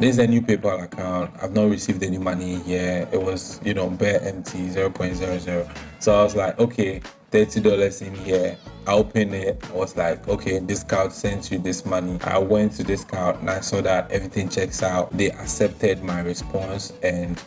This is a new PayPal account. I've not received any money here. It was, bare empty, 0.00. So I was like, okay, $30 in here. I opened it. I was like, okay, Discount sent you this money. I went to Discount and I saw that everything checks out. They accepted my response and,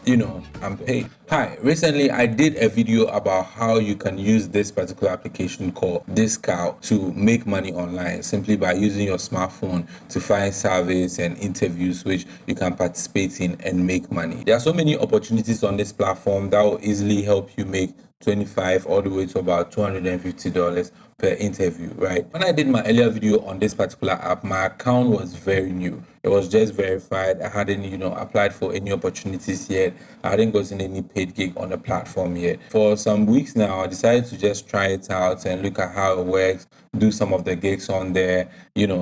I'm paid. Hi, recently I did a video about how you can use this particular application called Discount to make money online simply by using your smartphone to find surveys and interviews which you can participate in and make money. There are so many opportunities on this platform that will easily help you make $25 all the way to about $250 per interview, right? When I did my earlier video on this particular app, my account was very new. It was just verified. I hadn't, applied for any opportunities yet. I hadn't gotten any paid gig on the platform yet. For some weeks now, I decided to just try it out and look at how it works, do some of the gigs on there,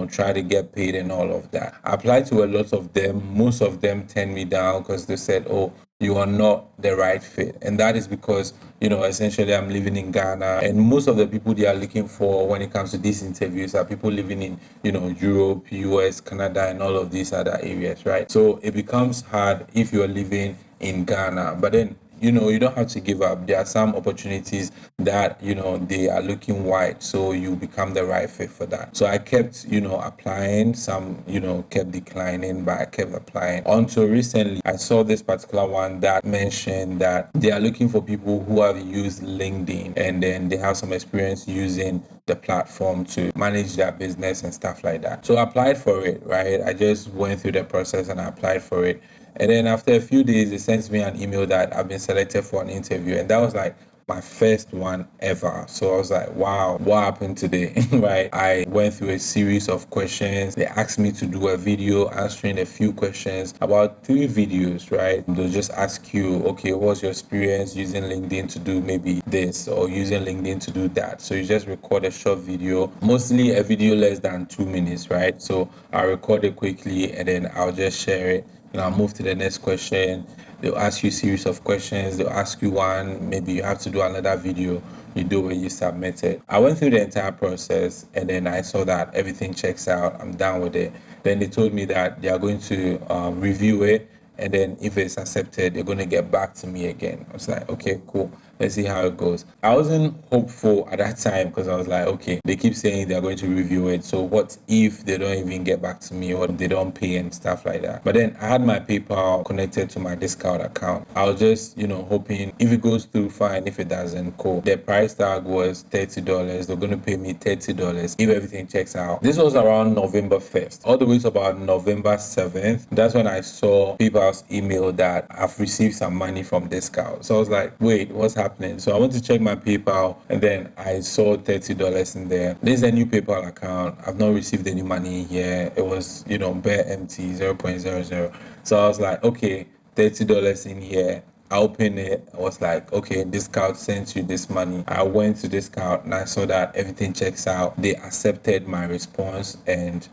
try to get paid and all of that. I applied to a lot of them. Most of them turned me down because they said, oh, you are not the right fit. And that is because, essentially I'm living in Ghana and most of the people they are looking for when it comes to these interviews are people living in, Europe, US, Canada, and all of these other areas, right? So it becomes hard if you're living in Ghana. But then, you don't have to give up. There are some opportunities that, they are looking wide. So you become the right fit for that. So I kept, applying. Some, kept declining, but I kept applying. Until recently, I saw this particular one that mentioned that they are looking for people who have used LinkedIn and then they have some experience using the platform to manage their business and stuff like that. So I applied for it, right? I just went through the process and I applied for it. And then after a few days, they sent me an email that I've been selected for an interview. And that was like my first one ever. So I was like, wow, what happened today? Right? I went through a series of questions. They asked me to do a video answering a few questions, about 3 videos, right? They'll just ask you, okay, what's your experience using LinkedIn to do maybe this or using LinkedIn to do that? So you just record a short video, mostly a video less than 2 minutes, right? So I'll record it quickly and then I'll just share it. I'll move to the next question. They'll ask you a series of questions. They'll ask you one, maybe you have to do another video. You do when you submit it. I went through the entire process and then I saw that everything checks out. I'm done with it. Then they told me that they are going to review it. And then if it's accepted, they're going to get back to me again. I was like, okay, cool. Let's see how it goes. I wasn't hopeful at that time because I was like, okay, they keep saying they're going to review it. So what if they don't even get back to me or they don't pay and stuff like that? But then I had my PayPal connected to my Discount account. I was just, hoping if it goes through, fine. If it doesn't, cool. The price tag was $30. They're going to pay me $30 if everything checks out. This was around November 1st. All the way to about November 7th. That's when I saw PayPal's email that I've received some money from Discount. So I was like, wait, what's happening? So I went to check my PayPal and then I saw $30 in there. This is a new PayPal account. I've not received any money here. It was, bare empty, 0.00. So I was like, okay, $30 in here. I opened it. I was like, okay, Discount sent you this money. I went to Discount and I saw that everything checks out. They accepted my response and,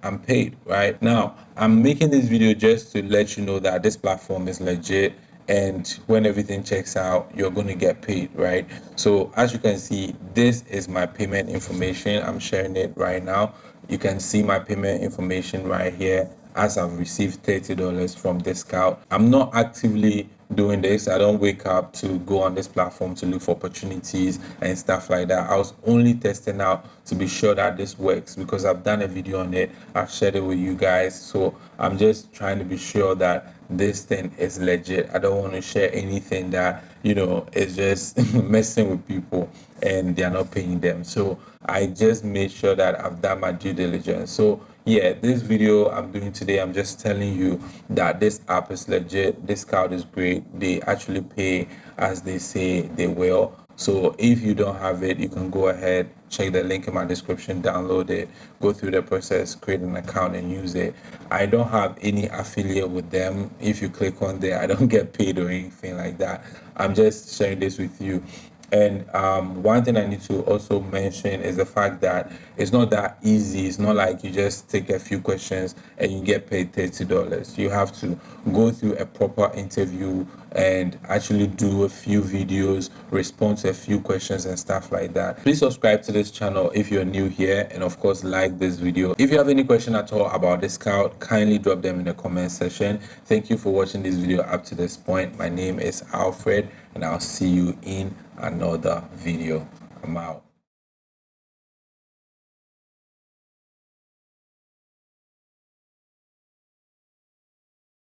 I'm paid, right? Now, I'm making this video just to let you know that this platform is legit. And when everything checks out, you're going to get paid, right? So as you can see, this is my payment information. I'm sharing it right now. You can see my payment information right here as I've received $30 from Discount. I'm not actively doing this. I don't wake up to go on this platform to look for opportunities and stuff like that. I was only testing out to be sure that this works because I've done a video on it. I've shared it with you guys. So I'm just trying to be sure that this thing is legit. I don't want to share anything that, is just messing with people and they're not paying them. So I just made sure that I've done my due diligence. So yeah, this video I'm doing today, I'm just telling you that this app is legit. Discount is great. They actually pay as they say they will. So if you don't have it, you can go ahead, check the link in my description, download it, go through the process, create an account and use it. I don't have any affiliate with them. If you click on there, I don't get paid or anything like that. I'm just sharing this with you. And one thing I need to also mention is the fact that it's not that easy. It's not like you just take a few questions and you get paid $30. You have to go through a proper interview and actually do a few videos, respond to a few questions and stuff like that. Please subscribe to this channel if you're new here, and of course like this video. If you have any question at all about this scout, kindly drop them in the comment section. Thank you for watching this video up to this point. My name is Alfred, and I'll see you in another video. I'm out.